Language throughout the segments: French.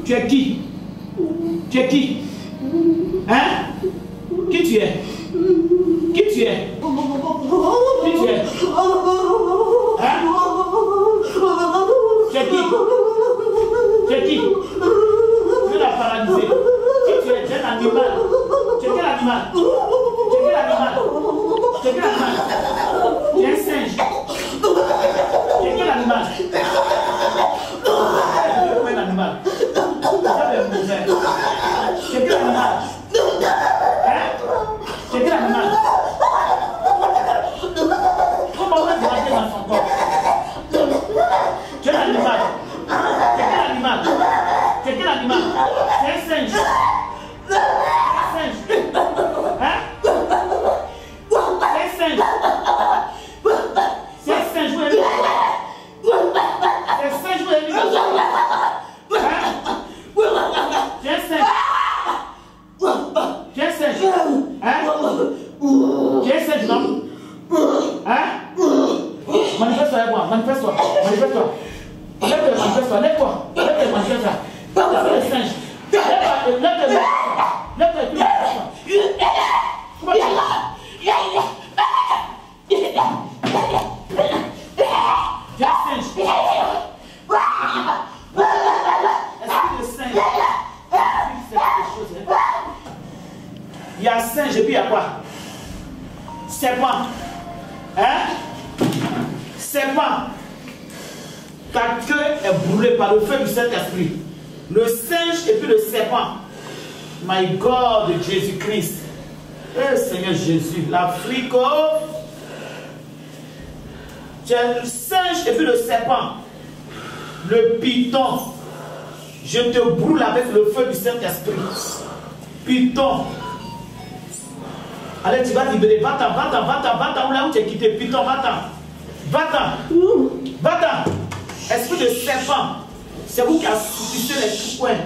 Tu es qui? Tu es qui? Hein? Qui tu es? Qui tu es? Qui tu es? Hein? Tu es qui? Tu es qui? Tu l'as paralysé. Qui tu es? Tu es un animal. Tu es quel animal? Tu es quel animal? Tu es quel animal? Tu es un singe. Tu es quel animal? Tu es un animal. Tu es quel animal? Hein? Tu es quel animal? Comment on va te rentrer dans son corps? Tu es un animal. Tu es quel animal? Tu es quel animal? Tu es un singe. Un singe. Hein? Tu es un singe. C'est un singe, vous avez vu? C'est un singe, vous avez vu? Hein? Tu es un singe. Tu es un singe. Hein? Tu es un singe, non? Hein? Manifeste-toi avec moi, manifeste-toi, manifeste-toi. Lève-toi, manifeste-toi, lève-toi, lève-toi, manifeste-toi. Lève-toi, le singe. Lève-toi, lève-toi, lève-toi. Il y a singe et puis il y a quoi? Serpent. Hein? Serpent. Ta queue est brûlée par le feu du Saint-Esprit. Le singe et puis le serpent. My God, Jésus-Christ. Eh Seigneur Jésus, l'Afrique. Oh. Tu as le singe et puis le serpent. Le python. Je te brûle avec le feu du Saint-Esprit. Python. Allez, tu vas libérer. Va-t'en, va-t'en, va-t'en, va-t'en. Là où tu es quitté, python, va-t'en. Va-t'en. Va-t'en. Esprit de serpent. C'est vous qui avez soufflé les coins.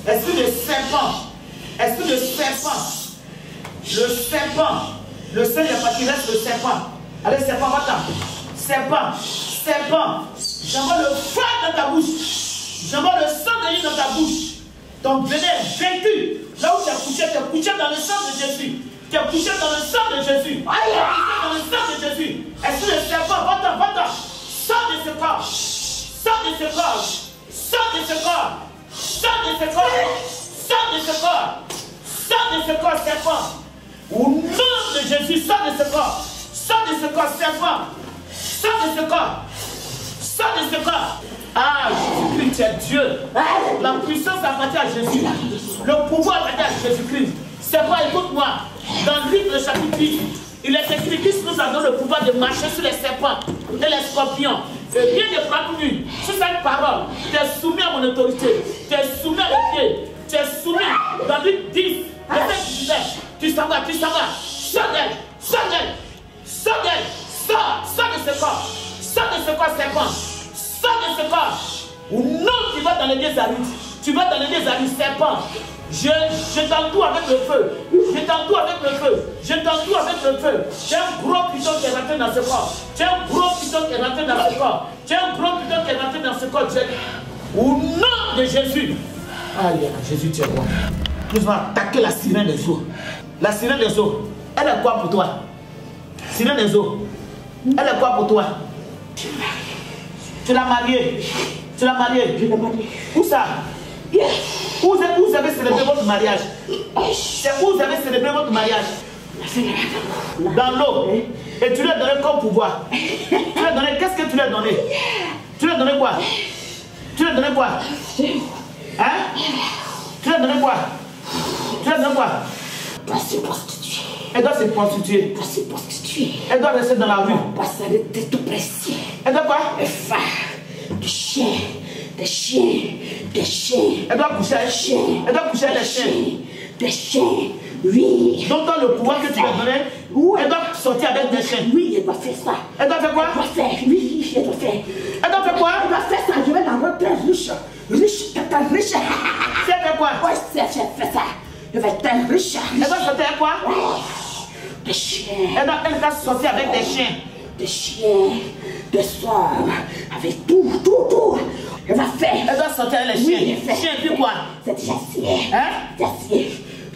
Esprit de serpent. Esprit de serpent. Le serpent. Le Seigneur, il n'y a pas qui reste le serpent. Allez, serpent, va-t'en. Serpent. Serpent. J'envoie le feu dans ta bouche. J'envoie le sang de Jésus dans ta bouche. Ton venin est vaincu. Là où tu es couché dans le sang de Jésus. Tu es couché dans le sang de Jésus. Tu es couché dans le sang de Jésus. Esprit de serpent, va-t'en, va-t'en. Sors de ce corps. Sors de ce corps. Sors de ce corps. Sors de ce corps. Sors de ce corps. Sors de ce corps, serpent. Au nom de Jésus, sors de ce corps. Sors de ce corps, serpent. Sors de ce corps. Sors de ce corps. Ah, Jésus-Christ, tu es Dieu. La puissance appartient à Jésus. Le pouvoir appartient à Jésus-Christ. Serpent, écoute-moi. Dans le livre de chapitre 8, il est écrit qu'il nous a donné le pouvoir de marcher sur les serpents et les scorpions. Et bien de prendre sur cette parole. Tu es soumis à mon autorité. Tu es soumis à mes pieds. Tu es soumis. Dans le 10, verset 19. Tu s'en vas, tu s'en vas. Sors d'elle, sors d'elle, sors d'elle, sors de ce corps. Sors de ce corps, serpent. Sors de ce corps. Ou non, tu vas dans les lieux arides. Tu vas dans les lieux arides, serpent. Je t'entoure avec le feu. Je t'entoure avec le feu. Je t'entoure avec le feu. Tu es un gros python qui est rentré dans ce corps. Tu es un gros python qui est rentré dans ce corps. Tu es un gros python qui est rentré dans ce corps. Au nom de Jésus. Allez, Jésus, tu es bon. Nous allons attaquer la sirène des eaux. La sirène des eaux, elle est quoi pour toi? Sirène des eaux, elle est quoi pour toi? Tu l'as mariée. Tu l'as mariée. Je l'ai mariée. Où ça? Où vous avez célébré votre mariage? C'est où vous avez célébré votre mariage? Dans l'eau. Et tu lui as donné comme pouvoir. Tu lui as donné, qu'est-ce que tu lui as donné? Tu lui as donné quoi? Tu lui as donné quoi? Hein? Tu lui as donné quoi? Tu lui as donné quoi? Elle doit se prostituer. Elle doit se prostituer. Elle doit se prostituer. Elle doit rester dans la rue. Parce qu'elle était tout précieux. Elle doit quoi? Elle fait des chiens. Des chiens, des chiens. Elle doit coucher avec des chiens. Elle doit coucher avec des chiens. Des chiens, oui. Donc dans le pouvoir que tu lui as donné, elle doit sortir avec des chiens. Oui, elle doit faire ça. Elle doit faire quoi? Elle doit faire, oui, elle doit faire. Elle doit faire quoi? Elle doit faire ça, je vais la rendre très riche. Riche, tata riche. C'est fait quoi? Oui, j'ai fait ça. Je vais être très riche. Elle doit sortir avec quoi? Des chiens. Elle doit sortir avec des chiens. de chien, de somme, avec tout. Elle va faire. Elle doit sortir les chiens. Oui, Chien, puis quoi? C'est déjà sien. Hein?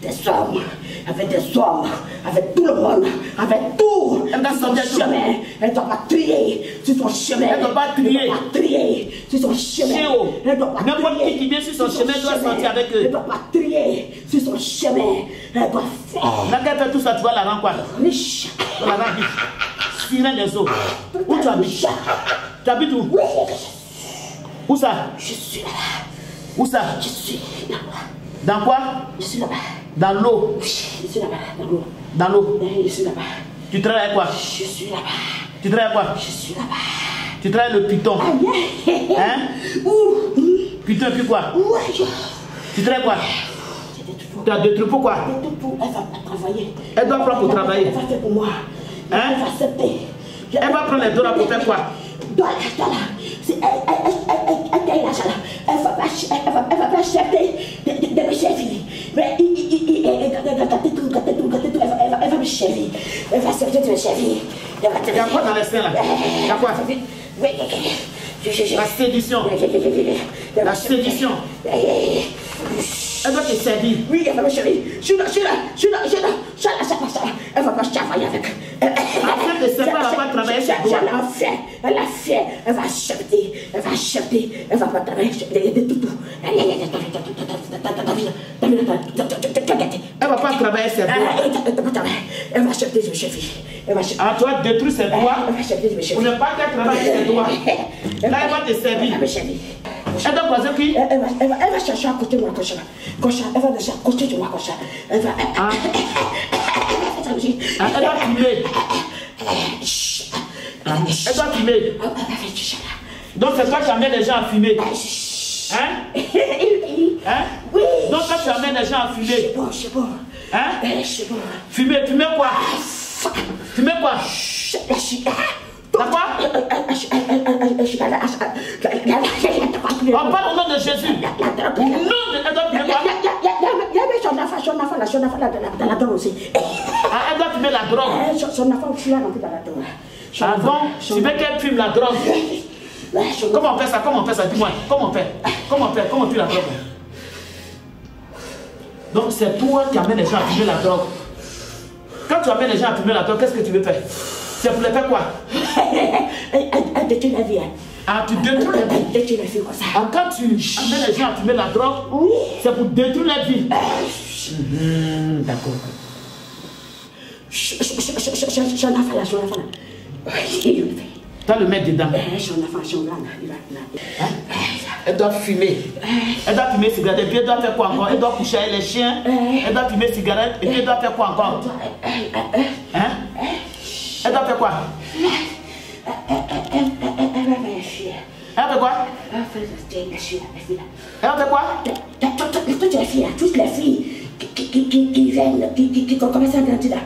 Des sommes, avec des hommes, avec tout le monde, avec tout. Elle doit sortir son chemin. Elle ne doit pas trier sur son chemin. Elle ne doit pas trier. Elle doit pas trier sur son chemin. Elle ne doit pas N'importe trier qui vient sur son chemin doit sortir avec eux. Elle ne doit pas trier sur son chemin. Elle doit faire. Là, quand elle fait tout ça, tu vas la rendre quoi? Riche. Tu vas la rendre vite. Sirène des eaux. Où tu habites? Tu habites où? Oui, Où ça? je suis là-bas. Où ça? Je suis là-bas. Dans quoi? Je suis là-bas. Dans l'eau. Oui, je suis là-bas. Dans l'eau. Dans l'eau. Je suis là-bas. Tu travailles quoi? Je suis là-bas. Tu travailles quoi? Je suis là-bas. Tu travailles le python. Hein? Python puis quoi? Tu travailles quoi? Tu as des troupeaux quoi? Elle va travailler. Elle doit prendre pour travailler. Elle va faire pour moi. Hein? Elle va accepter. Elle va prendre les dollars pour faire quoi? Elle va pas accepter de me servir. Mais elle va me servir. Elle va accepter de me servir. Il y a quoi dans les seins là? Il y a quoi? La sédition. La sédition. Elle doit te servir. Oui, elle va me servir. Je suis là. Elle va pas travailler avec. Après de séparer, elle va pas travailler sur toi. Elle a fait. Elle va accepter. Elle va pas travailler sur tout. Elle va pas travailler sur toi. Elle va accepter de me servir. Ah, toi, détruire ses doigts. Elle va accepter de me On servir. n'est pas qu'à travailler sur ses doigts. Là, elle va te servir. Elle doit croiser qui? Elle va chercher à côté de moi comme ça. Elle va chercher à côté de moi comme ça. Elle va. Elle doit fumer. Elle doit fumer. Donc c'est toi qui amènes les gens à fumer. Hein? Hein? Oui. Donc quand tu amènes les gens à fumer. C'est bon. Hein? C'est bon. Fumer quoi? Fumer quoi? D'accord? On parle au nom de Jésus. Non, elle doit fumer quoi? Il y avait son enfant dans la drogue aussi. Ah, elle doit fumer la drogue. Son enfant aussi là dans la drogue. Avant, tu veux qu'elle fume la drogue. Comment on fait ça? Dis-moi. Comment on fait? Comment on fume la drogue? Donc c'est toi qui amènes les gens à fumer la drogue. Quand tu amènes les gens à fumer la drogue, qu'est-ce que tu veux faire? C'est pour les faire quoi? Elle détruit la vie. Ah, tu détruis la vie. Elle détruit la vie comme ça. Ah, quand tu amènes les gens à fumer la drogue, Oui. c'est pour détruire la vie. D'accord. Son enfant là. Tu vas le mettre dedans. Son grand, il va. Elle doit fumer. Elle doit fumer cigarette. Et puis elle doit faire quoi encore? Elle doit coucher avec les chiens. Elle doit fumer cigarette. Et puis elle doit faire quoi encore? Hein? Elle doit faire quoi? Elle va faire chier. Elle fait quoi? Elle va faire la chier. Elle fait quoi? Toutes les filles qui viennent, qui commencent à grandir là,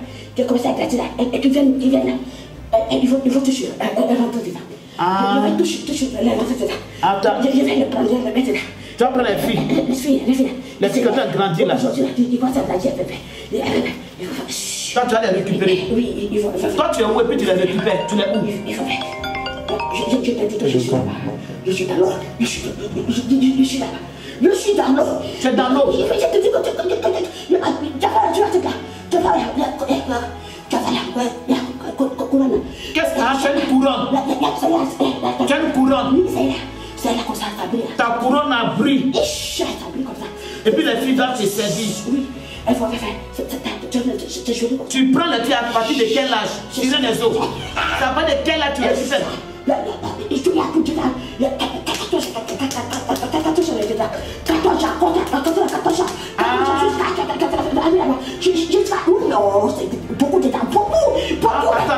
et qui viennent, il faut toucher, elles rentrent dedans. Ah. Il va toucher, elles rentrent dedans. Attends. Je vais le prendre, je vais le mettre là. Tu vas prendre les filles. Les filles. Les filles qui ont grandi là. Ils commencent à grandir, Toi, tu vas les récupérer. Oui, il faut. Toi, tu es où et puis tu les récupères. Tu les où? Il faut faire. Je suis là-bas. Je suis dans l'eau. Je suis là-bas. Je suis dans l'eau. Tu es dans l'eau. Qu'est-ce que tu as? Tu as une couronne. Tu as une couronne. Ta couronne a brillé. Et puis les filles doivent te servir. Tu prends les filles à partir de quel âge? Sirène des eaux. Ça va de quel âge tu les fais?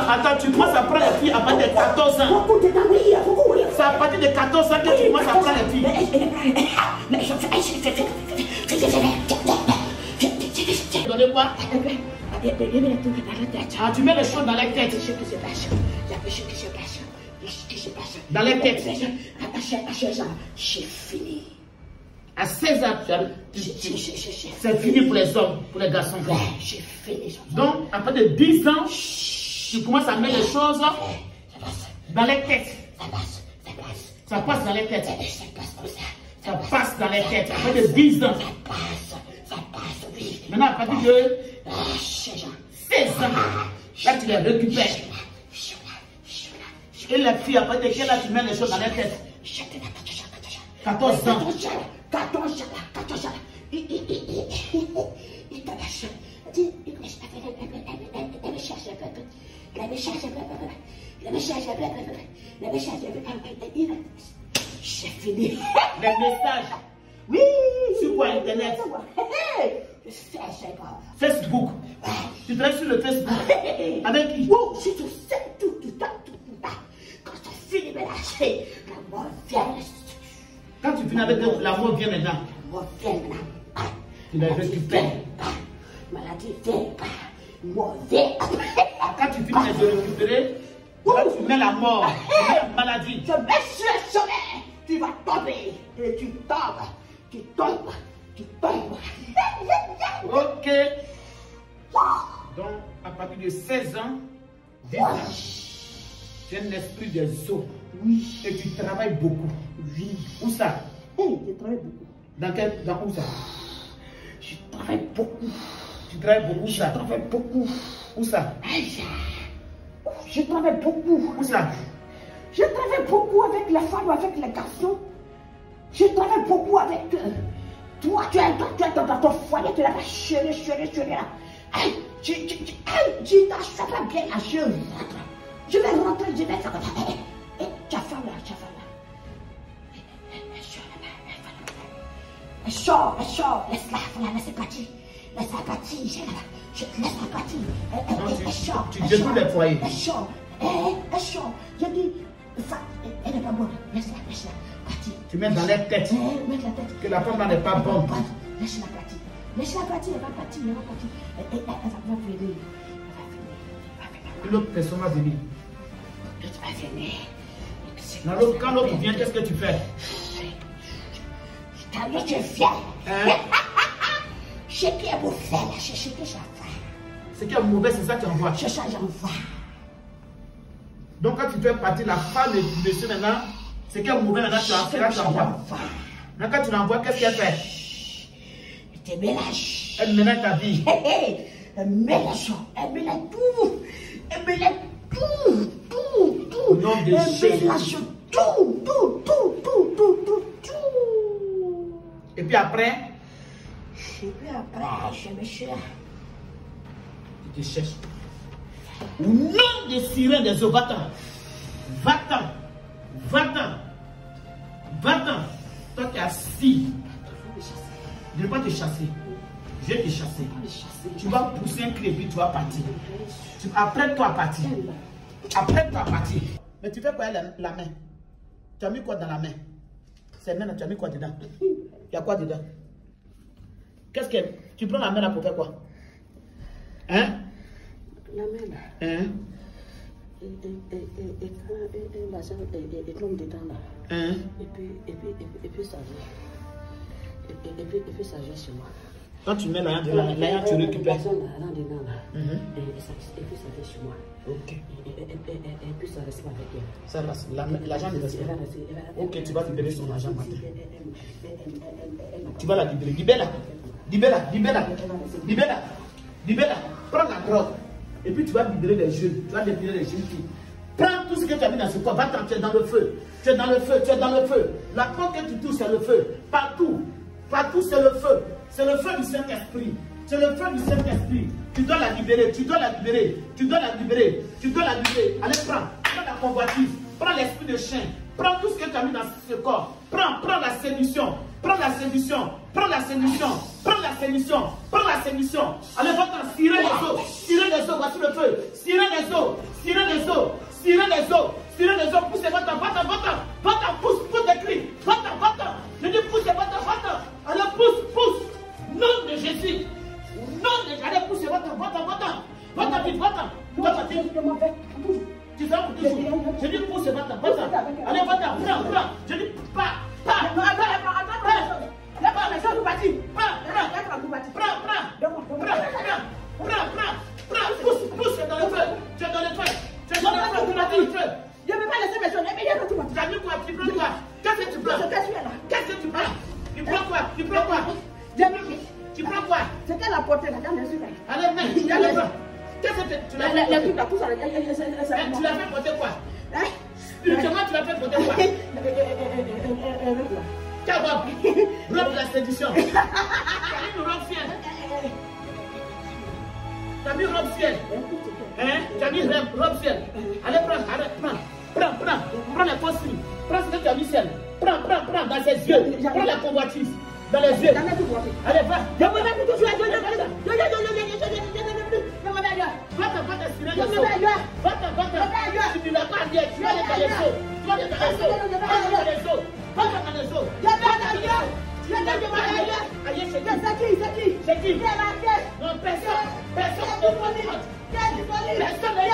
Attends, tu commences à prendre les filles à partir de 14 ans. C'est à partir de 14 ans que tu commences à prendre les filles. Donnez-moi. Ah, tu mets les choses dans la tête. Dans les têtes. À 16 ans, j'ai fini. À 16 ans, c'est fini pour les hommes, pour les garçons. J'ai fini. Donc, après de 10 ans, tu commences à mettre les choses Dans les têtes. Ça passe, ça passe. Ça passe dans les têtes. Ça passe comme ça. Ça passe dans les têtes. Après de 10 ans. Ça passe, oui. Maintenant, à partir de 16 ans. 16 ans, là, tu les récupères. Et les filles, à partir de quel âge tu mets les choses dans les têtes? 14 ans. 14 ans. J'ai fini. Les messages. Oui. Sur quoi? Internet? Facebook. Tu travailles sur le Facebook. Avec qui? C'est tout ça, tout. Quand tu finis de lâcher, la mort vient. Quand tu finis avec la mort vient maintenant. La mort vient maintenant. Tu les récupères. Maladie vient. Mort vient. Quand tu finis de récupérer, là, tu mets la mort. Tu mets la maladie. Je mets sur le soleil. Tu vas tomber. Et tu tombes. Ok. Donc, à partir de 16 ans, 10 ans, tu as un esprit des eaux. Oui. Et tu travailles beaucoup. Oui. Où ça? Je travaille beaucoup. Dans où ça? Je travaille beaucoup. Tu travailles beaucoup, où ça? Je travaille beaucoup. Où ça? Je travaille beaucoup. Où ça? Je travaille beaucoup avec les femmes, avec les garçons. Je travaille beaucoup avec toi. Tu es dans ton foyer, tu es là, chérie là. Aïe, ça va bien là, je vais rentrer, je vais faire. Tu as faim là. Elle sort, laisse-la partir. Laisse-la partir, je te laisse la partir. Elle sort. Tu détruis les foyers. Elle sort. J'ai dit, elle n'est pas bonne. Laisse-la partir. Tu mets dans les têtes que la femme n'est pas bonne. Laisse-la partir, elle va partir. Elle va venir. L'autre personne va venir. L'autre va venir. Quand l'autre vient, qu'est-ce que tu fais? Quand l'autre vient, ce qui est mauvais, c'est ce que j'envoie. Ce qui est mauvais, c'est ça que tu envoies. C'est ça que j'envoie. Donc quand tu fais partie de la femme de monsieur maintenant, ce qui est mauvais maintenant, tu envoies. Mais quand tu l'envoies, qu'est-ce qu'elle fait? Elle te mélange. Elle mélange ta vie. Elle mélange tout. Au nom de Jésus. Tout. Et puis après, je me cherche. tu te cherches. Au nom des sirènes des eaux, va-t'en. Toi qui es assis, je ne vais pas te chasser. Je vais te chasser. Tu vas pousser un cri et puis tu vas partir. Apprête-toi à partir. Mais tu fais quoi la main? Tu as mis quoi dans la main? Ces mains là, tu as mis quoi dedans? Il y a quoi dedans? Qu'est-ce que... Tu prends la main là pour faire quoi? Hein? La main là. Hein? Et tombe dedans là. Hein? Et puis ça vient. Et puis ça vient chez moi. Quand tu mets l'argent dedans, l'argent tu récupères. Et puis ça vient chez moi. Ok. Et puis ça reste avec elle. Ça reste. L'argent ne reste pas. Ok, tu vas libérer son argent matin. Tu vas la libérer. Libère-la. Prends la drogue. Et puis tu vas libérer les jeunes. Tu vas libérer les jeunes filles. Prends tout ce que tu as mis dans ce corps. Va-t'en, tu es dans le feu. Tu es dans le feu. La porte que tu touches, c'est le feu. Partout, c'est le feu. C'est le feu du Saint-Esprit. Tu dois la libérer. Allez, prends la convoitise. Prends l'esprit de chien. Prends tout ce que tu as mis dans ce corps. Prends la séduction. Allez, va-t'en, sirène des eaux, voici le feu. Sirène des eaux, poussez, va-t'en, pousse des cris. Va-t'en. Je dis pousse, va-t'en. Allez, pousse. Nom de Jésus. Allez, pousse, va-t'en. Va-t'en vite. Tu fais pour toujours. Je dis pousse, va-t'en. Allez, va-t'en, prends. Je dis pas. Prends, pousse, tu es dans le feu. Je ne peux pas Qu'est-ce que tu l'as fait? Tu l'as fait porter quoi? Spirituellement, tu l'as fait porter quoi? Quelle robe? Robe de la séduction. Tu as mis une robe fière. Tu as mis une robe fière. Tu as mis une robe fière. Allez, prends les costumes. Prends ce que tu as mis ciel. Prends dans ses yeux. Prends la convoitise. Dans les yeux. Allez, va. Tu ne l'as pas dit. Tu vas aller dans les eaux. Tu vas aller dans les eaux. Va dans les eaux. C'est qui? Non, personne. Personne ne connaît. Personne n'est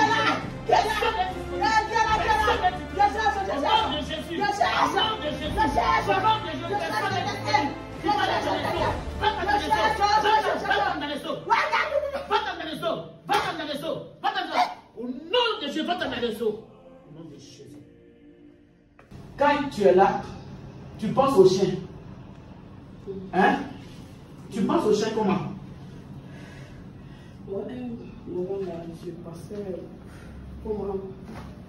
Quand tu es là, tu penses au chien. Hein? Tu penses au chien comment? Je pensais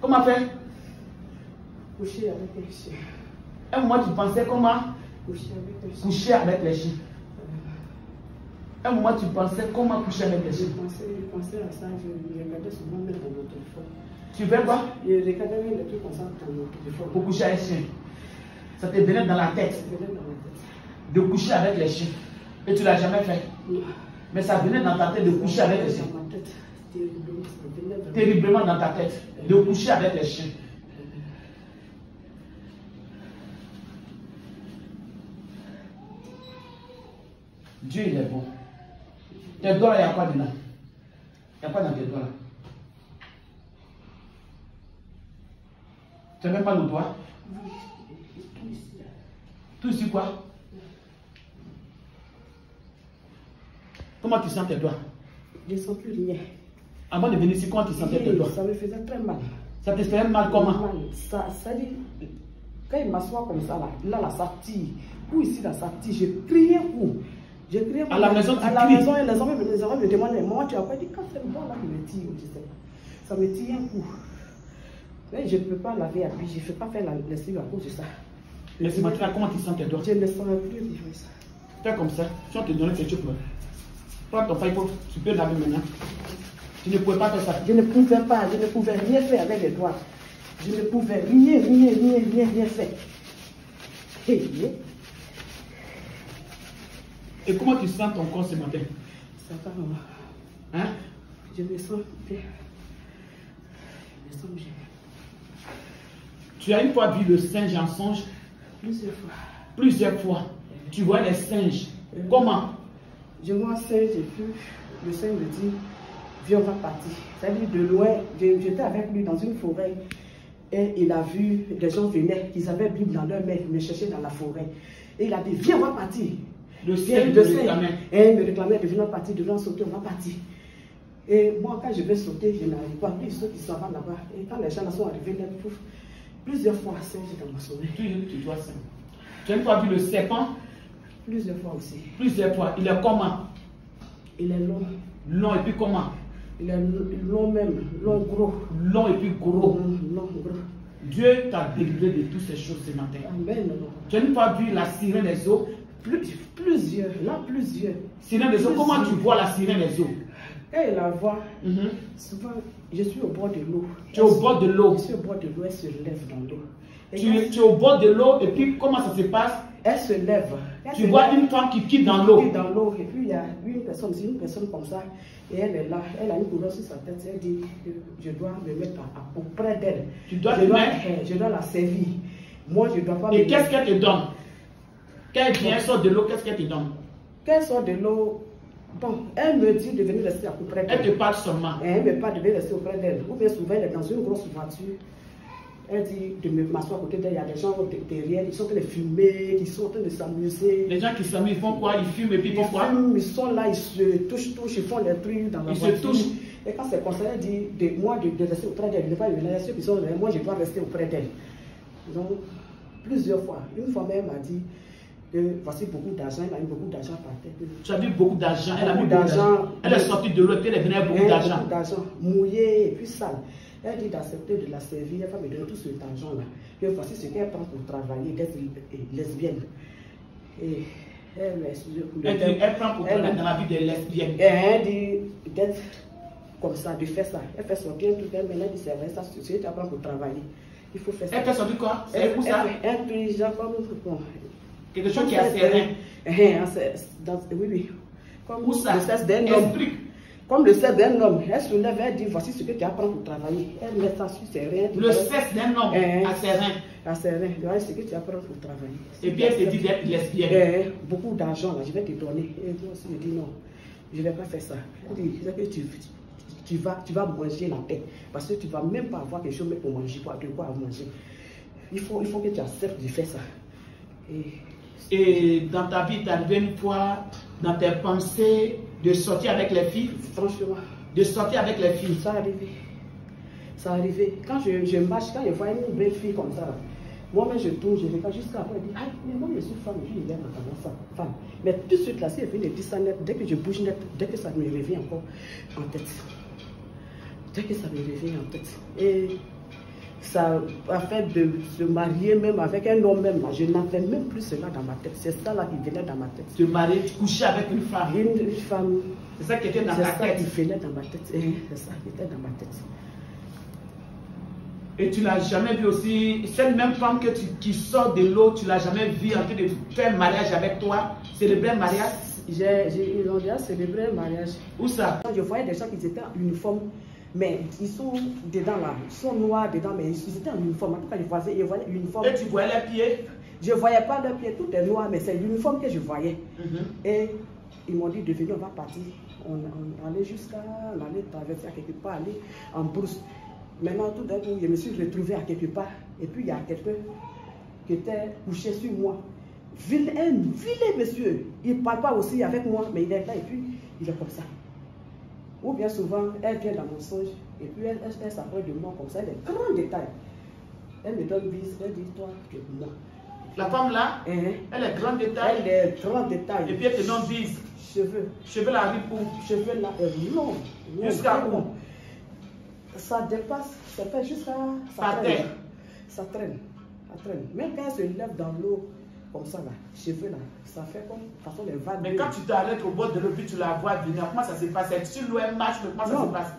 comment faire? Coucher avec les chiens. Un moment, tu pensais comment? Coucher avec les chiens. Un moment, tu pensais comment coucher avec les chiens. Je pensais à ça, je regardais souvent même dans mon téléphone. Tu fais quoi? Je regardais les trucs comme ça dans mon téléphone. Pour coucher avec les chiens. Ça te venait dans la tête. De coucher avec les chiens. Et tu ne l'as jamais fait. Non. Mais ça venait dans ta tête de coucher avec les chiens. Terriblement dans ta tête. De coucher avec les chiens. Dieu, il est bon. Tes doigts, il n'y a quoi dedans? Il n'y a quoi dans tes doigts là? Tu n'as même pas le doigt? Tout ici quoi? Comment tu sens tes doigts? Je ne sens plus rien. Avant de venir ici, comment tu sentais tes doigts? Ça me faisait très mal. Ça te faisait mal comment? Ça dit, quand il m'assoit comme ça, là, ça tire. Ou ici, là, ça tire. Je crie un coup. Je crie un coup. À la maison, tu cries? À la maison, les hommes me demandent, moi, tu as pas dit, quand c'est le bon là qui me tire, je sais pas. Ça me tire un coup. Mais je ne peux pas laver à puis, je ne fais pas faire la lessive à cause de ça. Laisse-moi te faire, comment tu sens tes doigts? Je ne sens plus vivre ça. Fais comme ça. Si on te donne quelque chose, prends ton paille, tu peux laver maintenant. Tu ne pouvais pas faire ça. Je ne pouvais rien faire avec les doigts. Je ne pouvais rien faire. Et comment tu sens ton corps ce matin? Ça va, maman. Hein? Je me sens bien. Je me sens bien. Tu as une fois vu le singe en songe? Plusieurs fois. Plusieurs fois. Tu vois les singes. Comment? Je vois un singe et puis le singe me dit, viens, on va partir. C'est-à-dire de loin, j'étais avec lui dans une forêt et il a vu des gens venaient, ils avaient Bible dans leur main, ils me cherchaient dans la forêt. Et il a dit, viens, on va partir. Le singe me réclamait. Et il me réclamait de venir partir, de venir sauter, on va partir. Et moi, quand je vais sauter, je n'arrive pas. Lui, ceux qui s'en vont là-bas. Et quand les gens là sont arrivés, là, plusieurs fois, singe dans ma sommeil. Tu dois ça. Tu as une fois vu le serpent? Plusieurs fois aussi. Plusieurs fois. Il est comment? Il est long. Long et puis comment? Il est long même, long gros. Long et puis gros. Long gros. Dieu t'a délivré de toutes ces choses ce matin. Amen. Tu as une fois vu la sirène des eaux? Plusieurs, là plusieurs. Sirène des eaux, comment tu vois la sirène des eaux? Quand il la voit, souvent, je suis au bord de l'eau. Tu es au bord de l'eau. Je suis au bord de l'eau, elle se lève dans l'eau. Tu es au bord de l'eau et puis comment ça se passe? Elle se lève. Tu vois une femme qui quitte dans l'eau. Dans l'eau et puis il y a une personne comme ça et elle est là, elle a une couronne sur sa tête, elle dit que je dois me mettre auprès d'elle. Tu dois te mettre. Je dois la servir. Moi je dois pas. Et qu'est-ce qu'elle te donne? Quand elle vient, sort de l'eau, qu'est-ce qu'elle te donne? Qu'elle sort de l'eau, bon, elle me dit de venir rester auprès d'elle. Elle te parle seulement. Elle ne me parle de venir rester auprès d'elle. Ou bien souvent elle est dans une grosse voiture. Elle dit de m'asseoir à côté d'elle. Il y a des gens derrière, ils sont en train de fumer, ils sont en train de s'amuser. Les gens qui s'amusent, ils font quoi? Ils fument et puis ils font quoi? Ils sont là, ils se touchent, ils font les trucs dans la voiture. Ils se touchent. Et quand c'est comme ça, elle dit de moi de rester auprès d'elle. Ceux qui sont là, moi je dois rester auprès d'elle. Donc, plusieurs fois. Une fois même, elle m'a dit Voici beaucoup d'argent, elle a eu beaucoup d'argent par terre. Tu as vu beaucoup d'argent, elle a mis beaucoup d'argent. Elle est sortie de l'eau et puis elle est venue avec beaucoup d'argent. Beaucoup d'argent, mouillé et puis sale. Elle dit d'accepter de la servir, elle va me donner tout cet argent-là. Et voici ce qu'elle prend pour travailler, d'être lesbienne. Et elle prend pour travailler dans la vie des lesbiennes. Elle dit d'être comme ça, de faire ça. Elle fait sortir un truc, elle dit c'est vrai, ça, c'est tu apprends pour travailler. Il faut faire ça. Elle fait sortir quoi? C'est pour ça? Intelligent comme quelque chose qui est serein. Oui. Comme où ça? Le sexe d'un homme. Comme le sexe d'un homme. Elle se lève, elle dit voici ce que tu apprends pour travailler. Elle met ça sur ses reins. Le sexe d'un homme à ses reins. À ses reins. Voilà ce que tu apprends pour travailler. Et puis elle te dit d'être lesbienne. Beaucoup d'argent, là, je vais te donner. Et moi aussi, je dis non, je ne vais pas faire ça. Elle dit tu vas manger la paix. Parce que tu ne vas même pas avoir quelque chose pour manger, de quoi manger. Il faut que tu acceptes de faire ça. Et dans ta vie, tu es arrivé une fois dans tes pensées de sortir avec les filles? Franchement. De sortir avec les filles? Ça arrivé. Ça arrivé. Quand je marche, quand je vois une belle fille comme ça, moi-même je tourne, je regarde jusqu'à après, je dis, ah, mais moi je suis femme, je suis femme. Mais tout de suite là, si elle vient de dire ça net, dès que je bouge net, dès que ça me revient encore en tête. Dès que ça me revient en tête. Et ça a fait de se marier même avec un homme même. Je n'avais même plus cela dans ma tête. C'est ça là qui venait dans ma tête. Te marier, coucher avec une femme. Une femme. C'est ça qui était dans ta tête. C'est ça qui venait dans ma tête. C'est ça qui était dans ma tête. Et tu l'as jamais vu aussi, cette même femme qui sort de l'eau, tu l'as jamais vue en train de faire mariage avec toi, célébrer un mariage? Ils ont déjà célébré un mariage. Où ça? Je voyais des gens qui étaient en uniforme, mais ils sont dedans là, ils sont noirs dedans, mais ils étaient en uniforme. En tout cas, je voyais l'uniforme. Et tu voyais les pieds? Je ne voyais pas leurs pieds, tout est noir, mais c'est l'uniforme que je voyais. Et ils m'ont dit de venir, on va partir. On allait jusqu'à, on allait traverser à quelque part, aller en brousse. Maintenant, tout d'un coup, je me suis retrouvé à quelque part. Et puis, il y a quelqu'un qui était couché sur moi. Un vilain monsieur. Il ne parle pas aussi avec moi, mais il est là et puis, il est comme ça. Ou bien souvent, elle vient dans mon songe et puis elle s'approche de moi comme ça. Elle est grand détail. Elle me donne bise, elle dit, toi, tu es moi. La femme là, elle est grand détail. Elle est grand détail. Et puis, elle te donne bise. Cheveux. Cheveux là arrivent où? Cheveux là, non. Jusqu'à où? Ça dépasse, ça fait jusqu'à... Ça traîne. Même quand elle se lève dans l'eau, comme ça là, cheveux là, ça fait comme façon les vagues. Mais quand tu t'arrêtes au bord de l'eau, puis tu la vois venir, comment ça se passe? Sur l'eau, elle marche, comment ça se passe?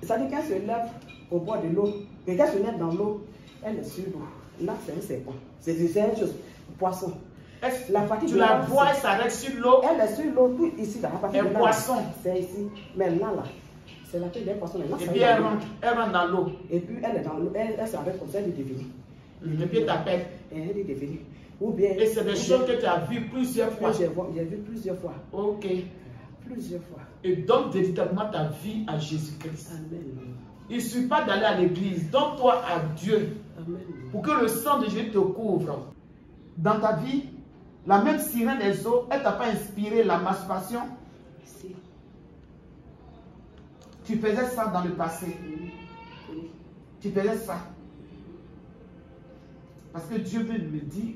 Ça dit qu'elle se lève au bord de l'eau, et quand elle se lève dans l'eau, elle est sur l'eau. Là, c'est un serpent. C'est une chose, poisson. Tu la vois, elle s'arrête sur l'eau. Elle est sur l'eau, tout ici, là. Un poisson. C'est ici. Mais là, c'est la tête d'un poisson. Et puis elle rentre dans l'eau. Et puis elle est dans l'eau, elle s'arrête comme ça, elle dit de venir. Et puis elle t'appelle. Elle dit de venir. Ou bien. Et c'est des choses que tu as vues plusieurs fois. J'ai vu plusieurs fois. Ok. Plusieurs fois. Et donne véritablement ta vie à Jésus-Christ. Amen. Il ne suffit pas d'aller à l'église. Donne-toi à Dieu. Amen. Pour que le sang de Jésus te couvre. Dans ta vie, la même sirène des eaux, elle ne t'a pas inspiré la masturbation? Si. Tu faisais ça dans le passé. Oui. Tu faisais ça. Parce que Dieu veut me dire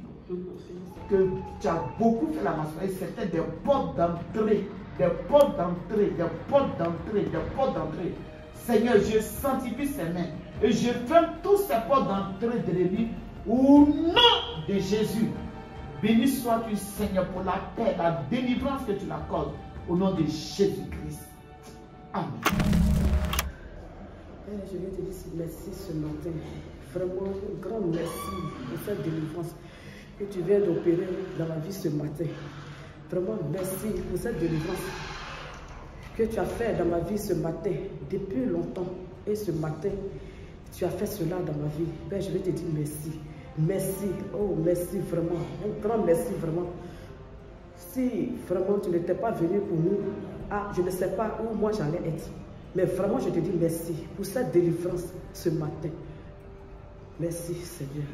que tu as beaucoup fait la masturbation. C'était des portes d'entrée. Des portes d'entrée. Des portes d'entrée. Des portes d'entrée. Seigneur, je sanctifie ses mains. Et je ferme tous ces portes d'entrée de l'ennemi. Au nom de Jésus. Béni sois-tu, Seigneur, pour la paix, la délivrance que tu l'accordes. Au nom de Jésus-Christ. Amen. Je vais te dire merci ce matin. Vraiment, un grand merci pour cette délivrance que tu viens d'opérer dans la vie ce matin. Vraiment, merci pour cette délivrance que tu as fait dans ma vie ce matin, depuis longtemps. Et ce matin, tu as fait cela dans ma vie. Ben, je vais te dire merci. Merci. Oh, merci vraiment. Un grand merci vraiment. Si vraiment tu n'étais pas venu pour nous, je ne sais pas où moi j'allais être. Mais vraiment, je te dis merci pour cette délivrance ce matin. Merci, Seigneur.